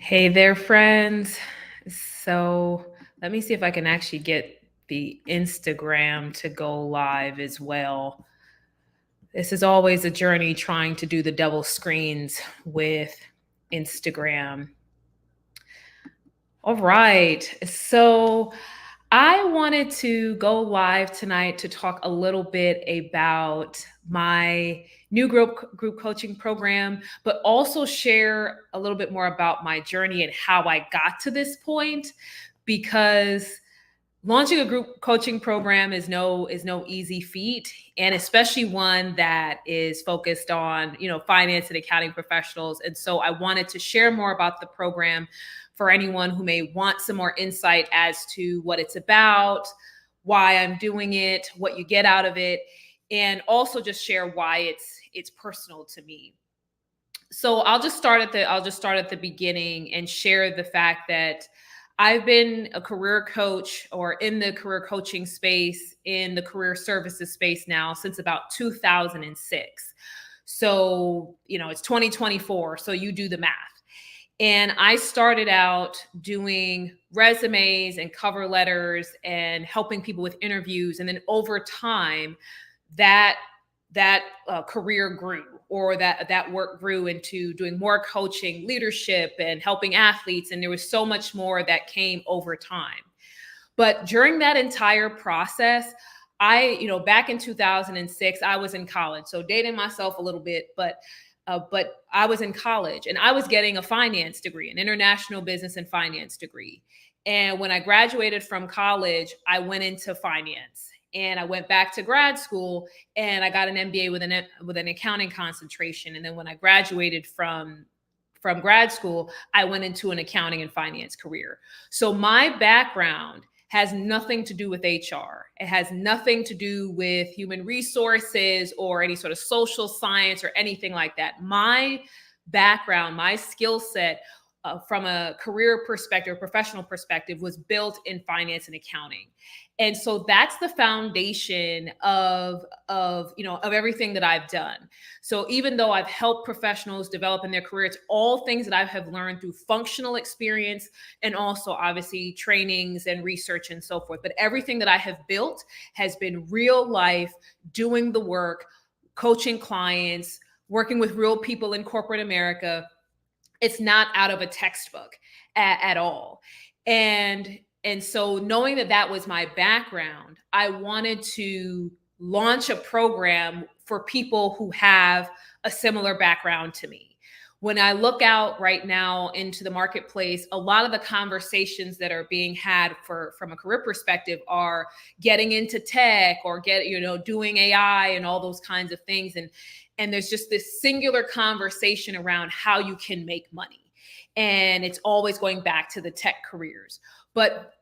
Hey there, friends. So let me see if I can actually get the Instagram to go live as well. This is always a journey trying to do the double screens with Instagram. All right. So I wanted to go live tonight to talk a little bit about my new group coaching program, but also share a little bit more about my journey and how I got to this point because launching a group coaching program is no easy feat, and especially one that is focused on finance and accounting professionals. And so I wanted to share more about the program for anyone who may want some more insight as to what it's about, why I'm doing it, what you get out of it, and also just share why it's personal to me. So I'll just start at the beginning and share the fact that I've been a career coach or in the career coaching space, in the career services space now since about 2006. So, it's 2024, so you do the math. And I started out doing resumes and cover letters and helping people with interviews. And then over time, that career grew, or that work grew into doing more coaching, leadership, and helping athletes. And there was so much more that came over time. But during that entire process, back in 2006, I was in college. So dating myself a little bit, but I was in college and I was getting a finance degree, an international business and finance degree. And when I graduated from college, I went into finance and I went back to grad school and I got an MBA with an accounting concentration. And then when I graduated from grad school, I went into an accounting and finance career. So my background has nothing to do with HR. It has nothing to do with human resources or any sort of social science or anything like that. My background, my skill set, from a career perspective, professional perspective, was built in finance and accounting. And so that's the foundation of everything that I've done. So even though I've helped professionals develop in their career, it's all things that I have learned through functional experience and also obviously trainings and research and so forth. But everything that I have built has been real life, doing the work, coaching clients, working with real people in corporate America. It's not out of a textbook at all. And so knowing that that was my background, I wanted to launch a program for people who have a similar background to me. When I look out right now into the marketplace, a lot of the conversations that are being had from a career perspective are getting into tech or doing AI and all those kinds of things. And there's just this singular conversation around how you can make money. And it's always going back to the tech careers. But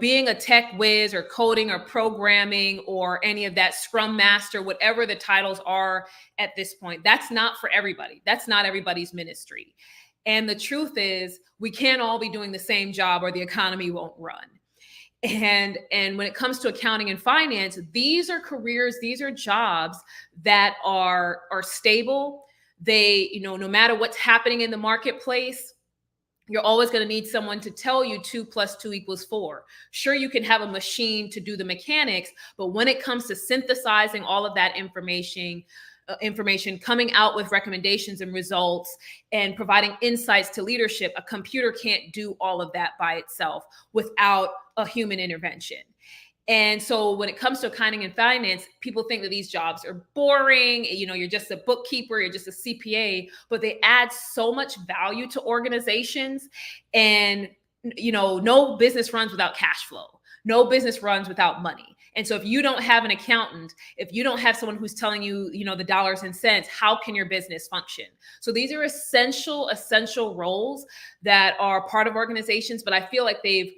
being a tech whiz or coding or programming or any of that, scrum master, whatever the titles are at this point, that's not for everybody. That's not everybody's ministry. And the truth is, we can't all be doing the same job or the economy won't run. And when it comes to accounting and finance, these are careers, these are jobs that are stable. They, no matter what's happening in the marketplace, you're always going to need someone to tell you 2 + 2 = 4. Sure, you can have a machine to do the mechanics, but when it comes to synthesizing all of that information, coming out with recommendations and results, and providing insights to leadership, a computer can't do all of that by itself without a human intervention. And so when it comes to accounting and finance, people think that these jobs are boring. You're just a bookkeeper, you're just a CPA, but they add so much value to organizations. And, no business runs without cash flow. No business runs without money. And so if you don't have an accountant, if you don't have someone who's telling you, the dollars and cents, how can your business function? So these are essential roles that are part of organizations, but I feel like they've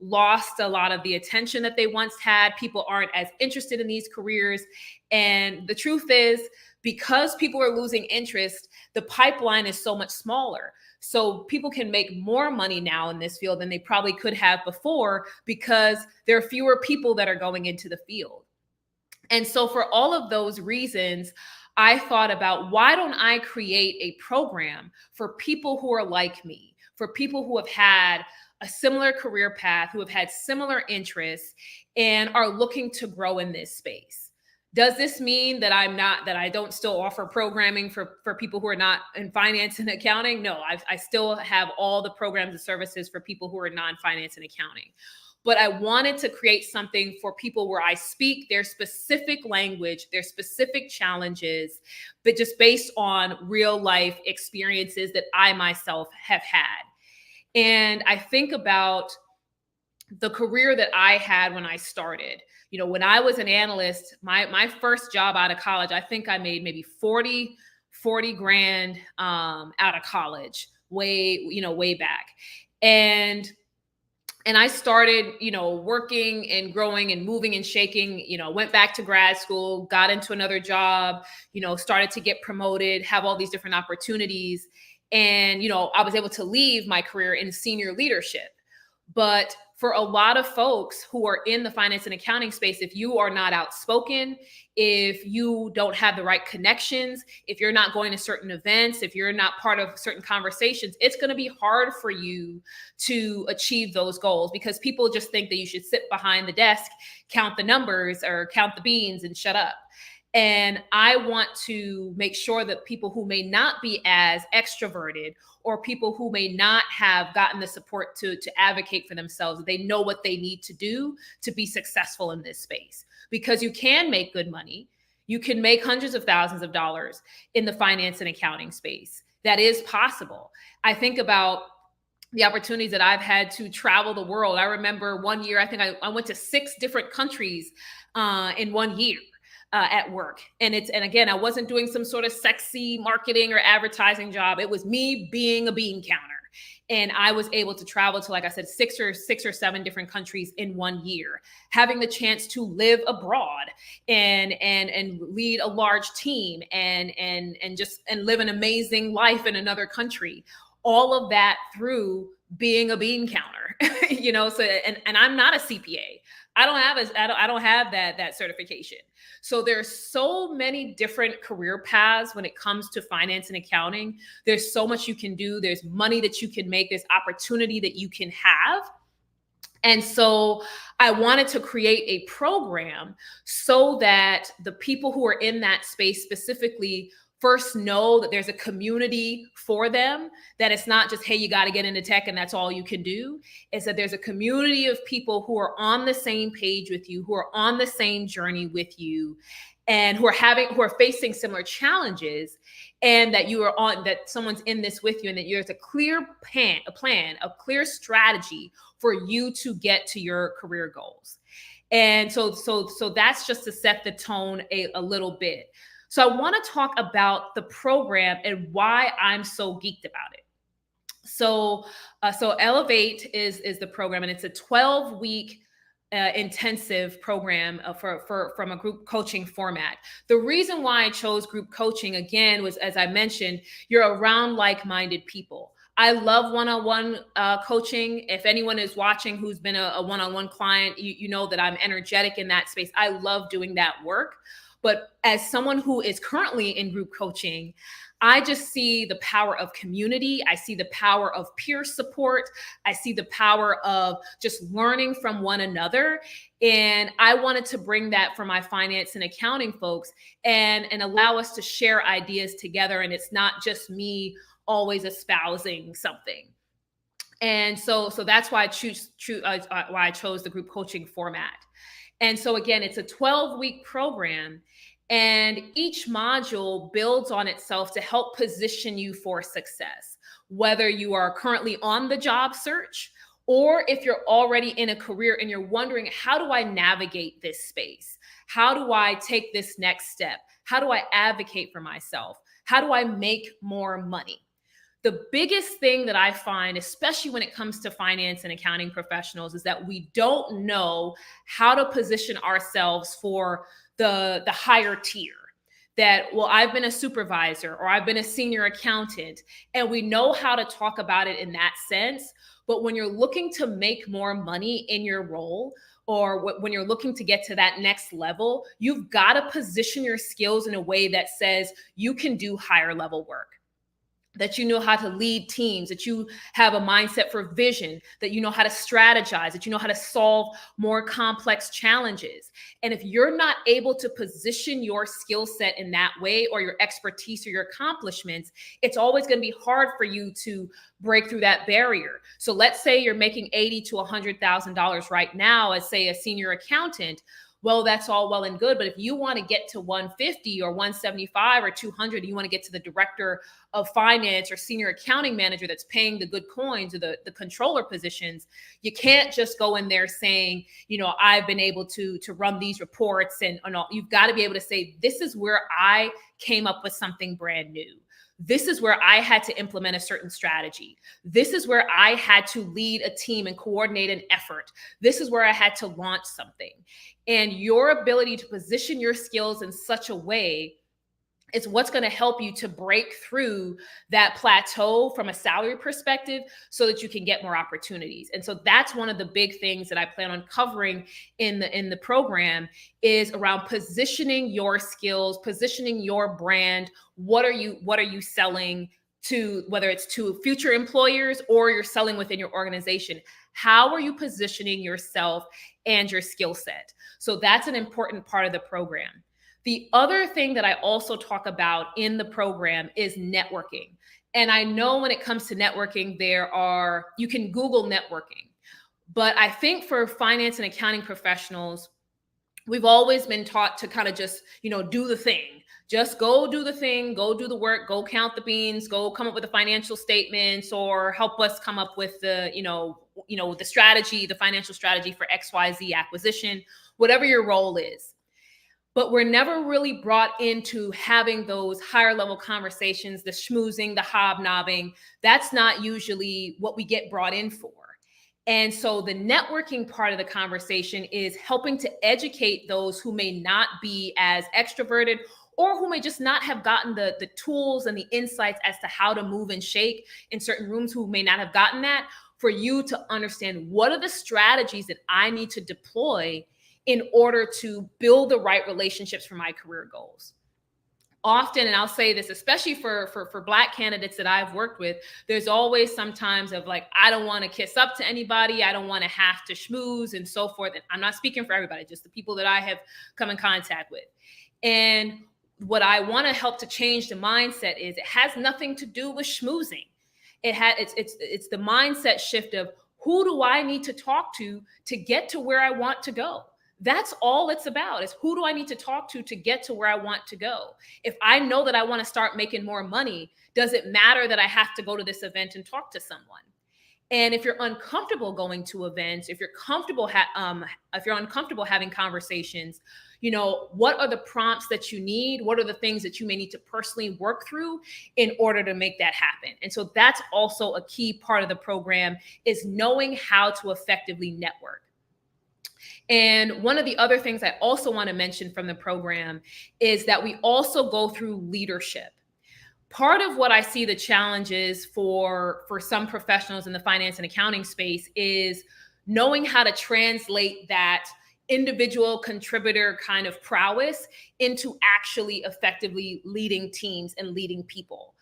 lost a lot of the attention that they once had. People aren't as interested in these careers. And the truth is, because people are losing interest, the pipeline is so much smaller. So people can make more money now in this field than they probably could have before because there are fewer people that are going into the field. And so for all of those reasons, I thought about, why don't I create a program for people who are like me, for people who have had a similar career path, who have had similar interests and are looking to grow in this space. Does this mean that I don't still offer programming for people who are not in finance and accounting? No, I still have all the programs and services for people who are non-finance and accounting. But I wanted to create something for people where I speak their specific language, their specific challenges, but just based on real life experiences that I myself have had. And I think about the career that I had when I started. You know, when I was an analyst, my first job out of college, I think I made maybe 40 grand out of college, way back. And I started, working and growing and moving and shaking, went back to grad school, got into another job, started to get promoted, have all these different opportunities. And, I was able to leave my career in senior leadership. But for a lot of folks who are in the finance and accounting space, if you are not outspoken, if you don't have the right connections, if you're not going to certain events, if you're not part of certain conversations, it's going to be hard for you to achieve those goals, because people just think that you should sit behind the desk, count the numbers or count the beans and shut up. And I want to make sure that people who may not be as extroverted, or people who may not have gotten the support to advocate for themselves, they know what they need to do to be successful in this space. Because you can make good money. You can make hundreds of thousands of dollars in the finance and accounting space. That is possible. I think about the opportunities that I've had to travel the world. I remember one year, I think I went to 6 different countries in 1 year. At work. And again, I wasn't doing some sort of sexy marketing or advertising job. It was me being a bean counter. And I was able to travel to, like I said, six or 7 different countries in 1 year, having the chance to live abroad and lead a large team and live an amazing life in another country. All of that through being a bean counter, so, and I'm not a CPA. I don't have that certification. So there's so many different career paths when it comes to finance and accounting. There's so much you can do. There's money that you can make. There's opportunity that you can have. And so I wanted to create a program so that the people who are in that space specifically first know that there's a community for them, that it's not just, hey, you got to get into tech and that's all you can do. It's that there's a community of people who are on the same page with you, who are on the same journey with you, and who are facing similar challenges, and that someone's in this with you, and that there's a clear plan, a clear strategy for you to get to your career goals. And so that's just to set the tone a little bit. So I want to talk about the program and why I'm so geeked about it. So Elevate is the program, and it's a 12-week intensive program from a group coaching format. The reason why I chose group coaching, again, was, as I mentioned, you're around like-minded people. I love one-on-one coaching. If anyone is watching who's been a one-on-one client, you know that I'm energetic in that space. I love doing that work. But as someone who is currently in group coaching, I just see the power of community. I see the power of peer support. I see the power of just learning from one another. And I wanted to bring that for my finance and accounting folks and allow us to share ideas together. And it's not just me always espousing something. And so that's why I chose the group coaching format. And so again, it's a 12-week program, and each module builds on itself to help position you for success, whether you are currently on the job search, or if you're already in a career and you're wondering, how do I navigate this space? How do I take this next step? How do I advocate for myself? How do I make more money? The biggest thing that I find, especially when it comes to finance and accounting professionals, is that we don't know how to position ourselves for the higher tier, that, well, I've been a supervisor or I've been a senior accountant, and we know how to talk about it in that sense. But when you're looking to make more money in your role, or when you're looking to get to that next level, you've got to position your skills in a way that says you can do higher level work, that you know how to lead teams, that you have a mindset for vision, that you know how to strategize, that you know how to solve more complex challenges. And if you're not able to position your skill set in that way, or your expertise or your accomplishments, it's always going to be hard for you to break through that barrier. So let's say you're making $80,000 to $100,000 right now as, say, a senior accountant. Well, that's all well and good, but if you want to get to 150 or 175 or 200, you want to get to the director of finance or senior accounting manager that's paying the good coins, or the controller positions, you can't just go in there saying, I've been able to run these reports and all. You've got to be able to say, this is where I came up with something brand new. This is where I had to implement a certain strategy. This is where I had to lead a team and coordinate an effort. This is where I had to launch something. And your ability to position your skills in such a way is what's going to help you to break through that plateau from a salary perspective, so that you can get more opportunities. And so that's one of the big things that I plan on covering in the program, is around positioning your skills, positioning your brand. What are you selling to, whether it's to future employers or you're selling within your organization? How are you positioning yourself and your skill set? So that's an important part of the program. The other thing that I also talk about in the program is networking. And I know when it comes to networking, you can Google networking. But I think for finance and accounting professionals, we've always been taught to kind of just, do the thing. Just go do the thing, go do the work, go count the beans, go come up with the financial statements, or help us come up with the, the strategy, the financial strategy for XYZ acquisition, whatever your role is. But we're never really brought into having those higher level conversations, the schmoozing, the hobnobbing. That's not usually what we get brought in for. And so the networking part of the conversation is helping to educate those who may not be as extroverted, or who may just not have gotten the tools and the insights as to how to move and shake in certain rooms, who may not have gotten that, for you to understand, what are the strategies that I need to deploy in order to build the right relationships for my career goals. Often, and I'll say this, especially for Black candidates that I've worked with, there's always sometimes of like, I don't want to kiss up to anybody. I don't want to have to schmooze and so forth. And I'm not speaking for everybody, just the people that I have come in contact with. And what I want to help to change the mindset is, it has nothing to do with schmoozing. It's the mindset shift of, who do I need to talk to get to where I want to go? That's all it's about, is who do I need to talk to get to where I want to go? If I know that I want to start making more money, does it matter that I have to go to this event and talk to someone? And if you're uncomfortable going to events, if you're uncomfortable having conversations, what are the prompts that you need? What are the things that you may need to personally work through in order to make that happen? And so that's also a key part of the program, is knowing how to effectively network. And one of the other things I also want to mention from the program is that we also go through leadership. Part of what I see the challenges for some professionals in the finance and accounting space is knowing how to translate that individual contributor kind of prowess into actually effectively leading teams and leading people.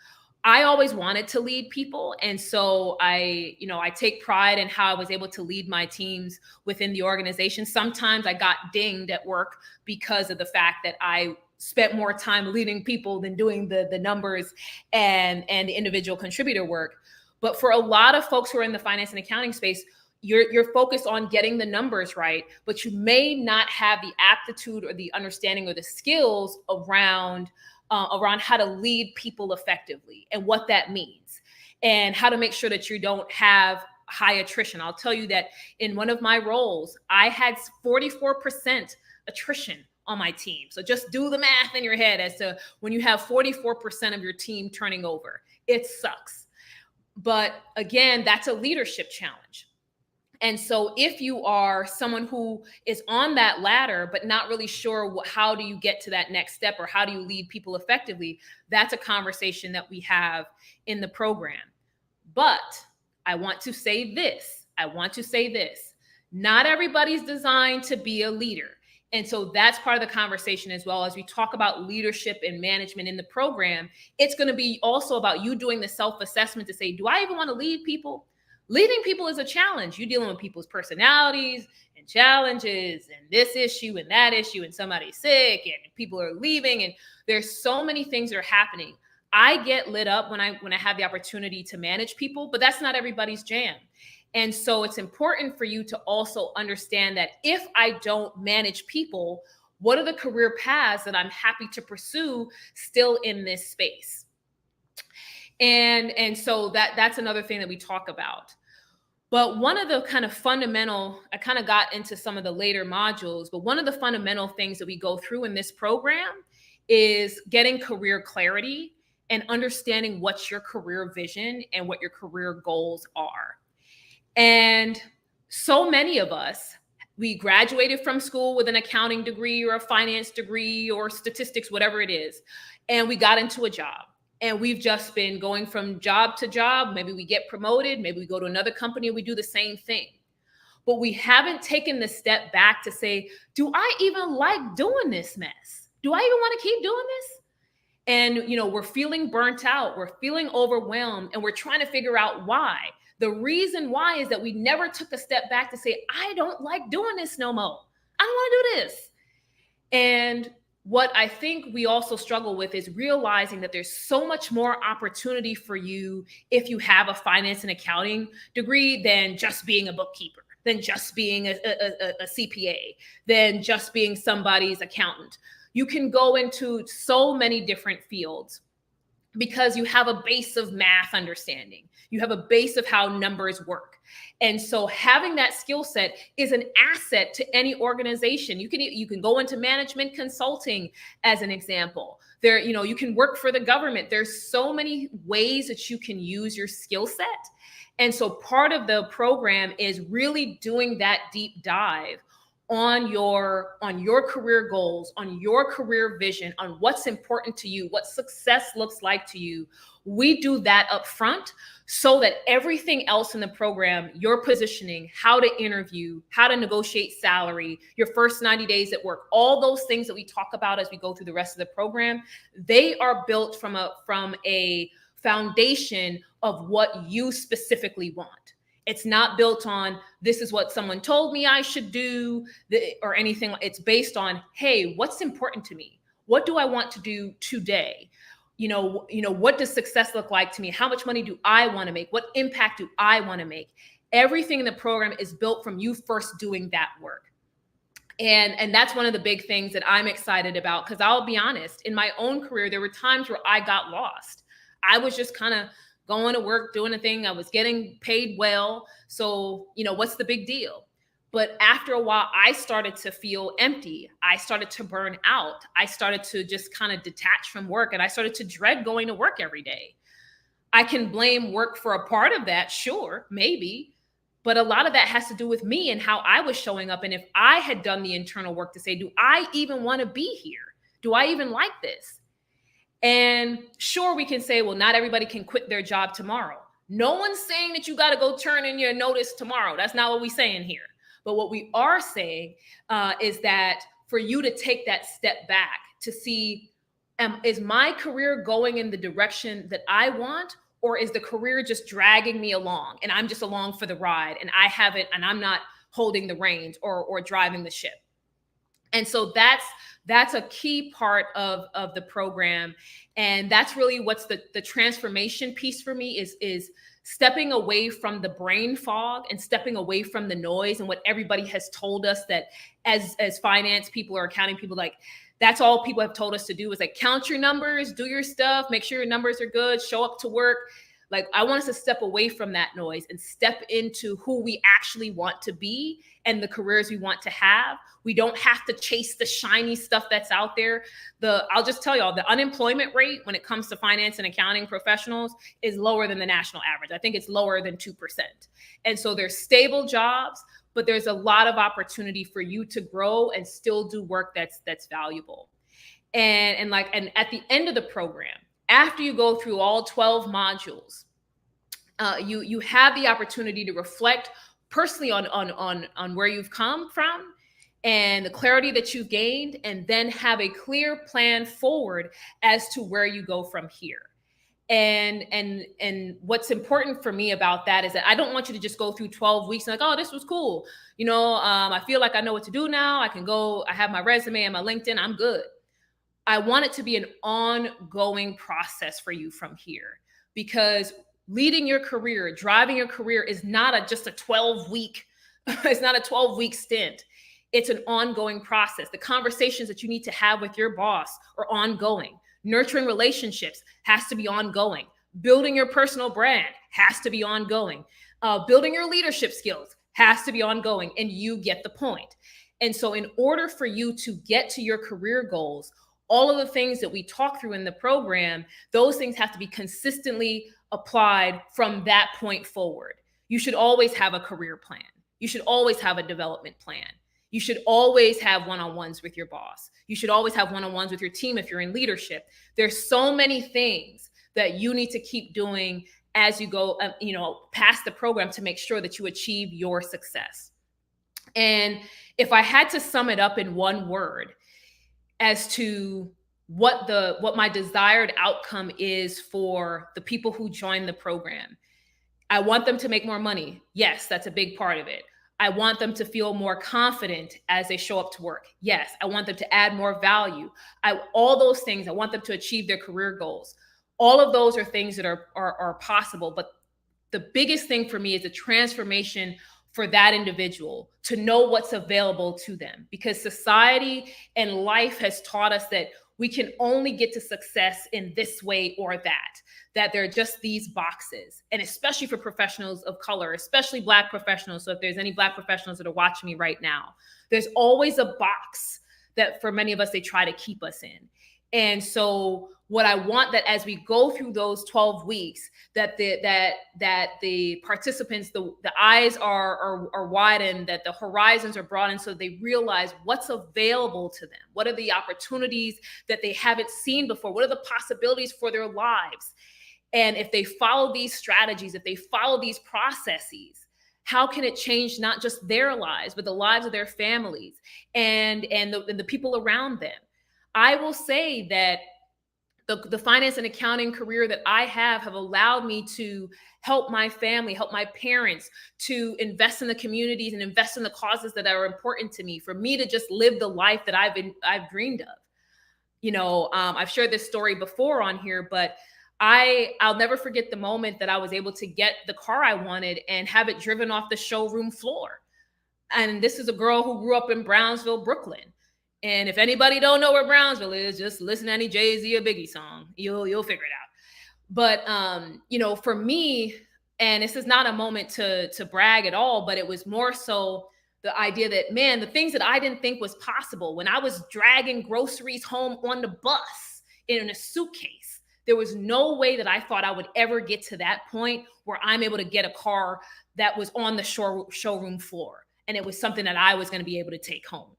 I always wanted to lead people. And so I take pride in how I was able to lead my teams within the organization. Sometimes I got dinged at work because of the fact that I spent more time leading people than doing the numbers and the individual contributor work. But for a lot of folks who are in the finance and accounting space, you're focused on getting the numbers right, but you may not have the aptitude or the understanding or the skills around how to lead people effectively and what that means, and how to make sure that you don't have high attrition. I'll tell you that in one of my roles, I had 44% attrition on my team. So just do the math in your head as to when you have 44% of your team turning over. It sucks. But again, that's a leadership challenge. And so if you are someone who is on that ladder, but not really sure how do you get to that next step or how do you lead people effectively, that's a conversation that we have in the program. But I want to say this. I want to say this. Not everybody's designed to be a leader. And so that's part of the conversation as well. As we talk about leadership and management in the program, it's going to be also about you doing the self-assessment to say, do I even want to lead people? Leading people is a challenge. You're dealing with people's personalities and challenges and this issue and that issue, and somebody's sick and people are leaving, and there's so many things that are happening. I get lit up when I have the opportunity to manage people, but that's not everybody's jam. And so it's important for you to also understand that if I don't manage people, what are the career paths that I'm happy to pursue still in this space? And so that's another thing that we talk about. But one of the kind of fundamental, I kind of got into some of the later modules, but one of the fundamental things that we go through in this program is getting career clarity and understanding what's your career vision and what your career goals are. And so many of us, we graduated from school with an accounting degree or a finance degree or statistics, whatever it is, and we got into a job. And we've just been going from job to job. Maybe we get promoted, maybe we go to another company and we do the same thing. But we haven't taken the step back to say, do I even like doing this mess? Do I even want to keep doing this? And, we're feeling burnt out, we're feeling overwhelmed, and we're trying to figure out why. The reason why is that we never took a step back to say, I don't like doing this no more. I don't want to do this. And what I think we also struggle with is realizing that there's so much more opportunity for you if you have a finance and accounting degree than just being a bookkeeper, than just being a CPA, than just being somebody's accountant. You can go into so many different fields because you have a base of math understanding. You have a base of how numbers work. And so having that skill set is an asset to any organization. You can go into management consulting as an example. There, you can work for the government. There's so many ways that you can use your skill set. And so part of the program is really doing that deep dive on your career goals, on your career vision, on what's important to you, what success looks like to you. We do that up front so that everything else in the program, your positioning, how to interview, how to negotiate salary, your first 90 days at work, all those things that we talk about as we go through the rest of the program, they are built from a foundation of what you specifically want. It's not built on this is what someone told me I should do or anything. It's based on, hey, what's important to me? What do I want to do today? What does success look like to me? How much money do I want to make? What impact do I want to make? Everything in the program is built from you first doing that work. And that's one of the big things that I'm excited about, because I'll be honest, in my own career, there were times where I got lost. I was just kind of going to work, doing a thing. I was getting paid well. So, what's the big deal? But after a while, I started to feel empty. I started to burn out. I started to just kind of detach from work, and I started to dread going to work every day. I can blame work for a part of that, sure, maybe. But a lot of that has to do with me and how I was showing up. And if I had done the internal work to say, do I even want to be here? Do I even like this? And sure, we can say, well, not everybody can quit their job tomorrow. No one's saying that you got to go turn in your notice tomorrow. That's not what we're saying here. But what we are saying is that for you to take that step back to see, is my career going in the direction that I want, or is the career just dragging me along and I'm just along for the ride and I'm not holding the reins or driving the ship? And so that's a key part of the program. And that's really what's the transformation piece for me is stepping away from the brain fog and stepping away from the noise and what everybody has told us that as finance people or accounting people, like that's all people have told us to do is like count your numbers, do your stuff, make sure your numbers are good, show up to work. Like, I want us to step away from that noise and step into who we actually want to be and the careers we want to have. We don't have to chase the shiny stuff that's out there. I'll just tell y'all, the unemployment rate when it comes to finance and accounting professionals is lower than the national average. I think it's lower than 2%. And so there's stable jobs, but there's a lot of opportunity for you to grow and still do work that's valuable. And at the end of the program, after you go through all 12 modules, you have the opportunity to reflect personally on where you've come from and the clarity that you've gained, and then have a clear plan forward as to where you go from here. And what's important for me about that is that I don't want you to just go through 12 weeks and like, oh, this was cool. I feel like I know what to do now. I can go, I have my resume and my LinkedIn, I'm good. I want it to be an ongoing process for you from here, because leading your career, driving your career is not just a 12-week, it's not a 12-week stint. It's an ongoing process. The conversations that you need to have with your boss are ongoing. Nurturing relationships has to be ongoing. Building your personal brand has to be ongoing. Building your leadership skills has to be ongoing, and you get the point. And so in order for you to get to your career goals, all of the things that we talk through in the program, those things have to be consistently applied from that point forward. You should always have a career plan. You should always have a development plan. You should always have one-on-ones with your boss. You should always have one-on-ones with your team if you're in leadership. There's so many things that you need to keep doing as you go, past the program to make sure that you achieve your success. And if I had to sum it up in one word as to what my desired outcome is for the people who join the program, I want them to make more money. Yes, that's a big part of it. I want them to feel more confident as they show up to work. Yes, I want them to add more value. All those things, I want them to achieve their career goals. All of those are things that are possible. But the biggest thing for me is a transformation for that individual to know what's available to them, because society and life has taught us that we can only get to success in this way or that there are just these boxes. And especially for professionals of color, especially Black professionals. So if there's any Black professionals that are watching me right now, there's always a box that for many of us, they try to keep us in. And so what I want, that as we go through those 12 weeks, that the participants, the eyes are widened, that the horizons are broadened, so they realize what's available to them. What are the opportunities that they haven't seen before? What are the possibilities for their lives? And if they follow these strategies, if they follow these processes, how can it change not just their lives, but the lives of their families and the people around them? I will say that the finance and accounting career that I have allowed me to help my family, help my parents, to invest in the communities and invest in the causes that are important to me, for me to just live the life that I've dreamed of. I've shared this story before on here, but I'll never forget the moment that I was able to get the car I wanted and have it driven off the showroom floor. And this is a girl who grew up in Brownsville, Brooklyn. And if anybody don't know where Brownsville is, just listen to any Jay-Z or Biggie song. You'll figure it out. But for me, and this is not a moment to brag at all, but it was more so the idea that, man, the things that I didn't think was possible, when I was dragging groceries home on the bus in a suitcase, there was no way that I thought I would ever get to that point where I'm able to get a car that was on the showroom floor. And it was something that I was going to be able to take home.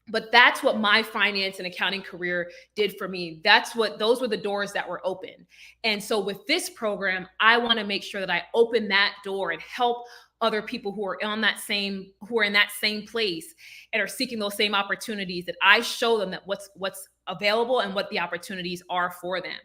But that's what my finance and accounting career did for me. Those were the doors that were open. And so with this program, I want to make sure that I open that door and help other people who are in that same place and are seeking those same opportunities, that I show them that what's available and what the opportunities are for them.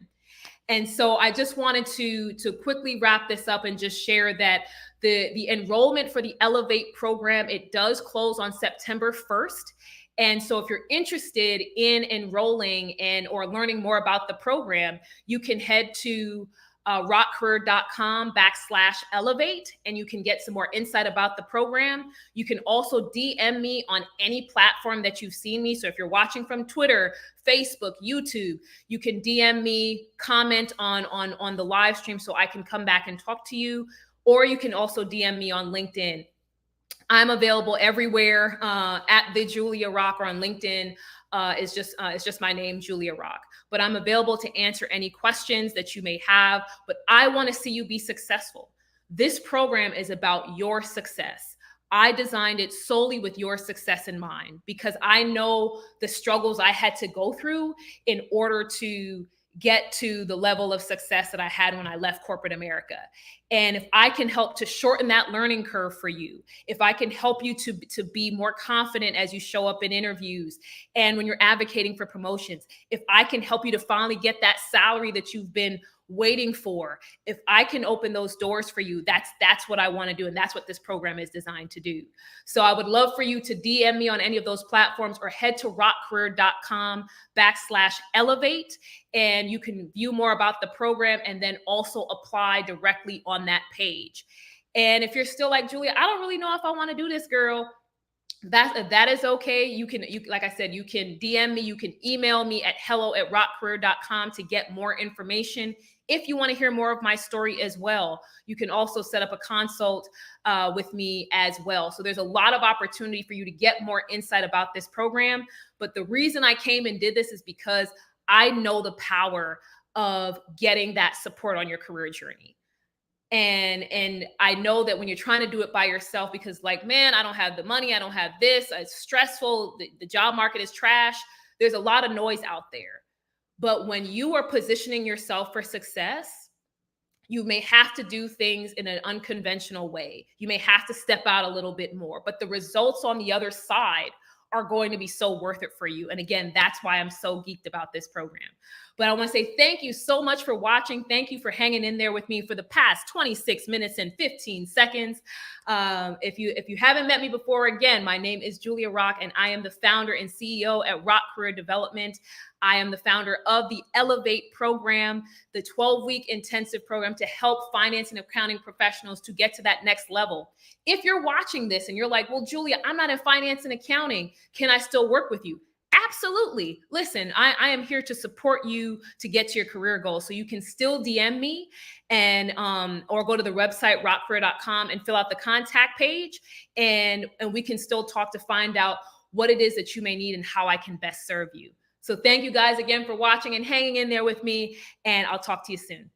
And so I just wanted to quickly wrap this up and just share that the enrollment for the Elevate program, it does close on September 1st. And so if you're interested in enrolling or learning more about the program, you can head to rockcareer.com/elevate, and you can get some more insight about the program. You can also DM me on any platform that you've seen me. So if you're watching from Twitter, Facebook, YouTube, you can DM me, comment on the live stream so I can come back and talk to you. Or you can also DM me on LinkedIn. I'm available everywhere at the Julia Rock, or on LinkedIn. It's just my name, Julia Rock. But I'm available to answer any questions that you may have. But I want to see you be successful. This program is about your success. I designed it solely with your success in mind, because I know the struggles I had to go through in order to get to the level of success that I had when I left corporate America. And if I can help to shorten that learning curve for you, if I can help you to be more confident as you show up in interviews and when you're advocating for promotions, if I can help you to finally get that salary that you've been waiting for, if I can open those doors for you, that's what I want to do. And that's what this program is designed to do. So I would love for you to DM me on any of those platforms, or head to rockcareer.com/elevate, and you can view more about the program and then also apply directly on that page. And if you're still like, Julia, I don't really know if I want to do this, girl, that is okay. You like I said, you can DM me, you can email me at hello@rockcareer.com to get more information. If you want to hear more of my story as well, you can also set up a consult with me as well. So there's a lot of opportunity for you to get more insight about this program. But the reason I came and did this is because I know the power of getting that support on your career journey. And I know that when you're trying to do it by yourself, because like, man, I don't have the money, I don't have this, it's stressful, the job market is trash, there's a lot of noise out there. But when you are positioning yourself for success, you may have to do things in an unconventional way. You may have to step out a little bit more, but the results on the other side are going to be so worth it for you. And again, that's why I'm so geeked about this program. But I want to say thank you so much for watching. Thank you for hanging in there with me for the past 26 minutes and 15 seconds. If you haven't met me before, again, my name is Julia Rock, and I am the founder and CEO at Rock Career Development. I am the founder of the Elevate program, the 12-week intensive program to help finance and accounting professionals to get to that next level. If you're watching this and you're like, well, Julia, I'm not in finance and accounting, can I still work with you? Absolutely. Listen, I am here to support you to get to your career goals. So you can still DM me and or go to the website rockcareer.com and fill out the contact page, and we can still talk to find out what it is that you may need and how I can best serve you. So thank you guys again for watching and hanging in there with me, and I'll talk to you soon.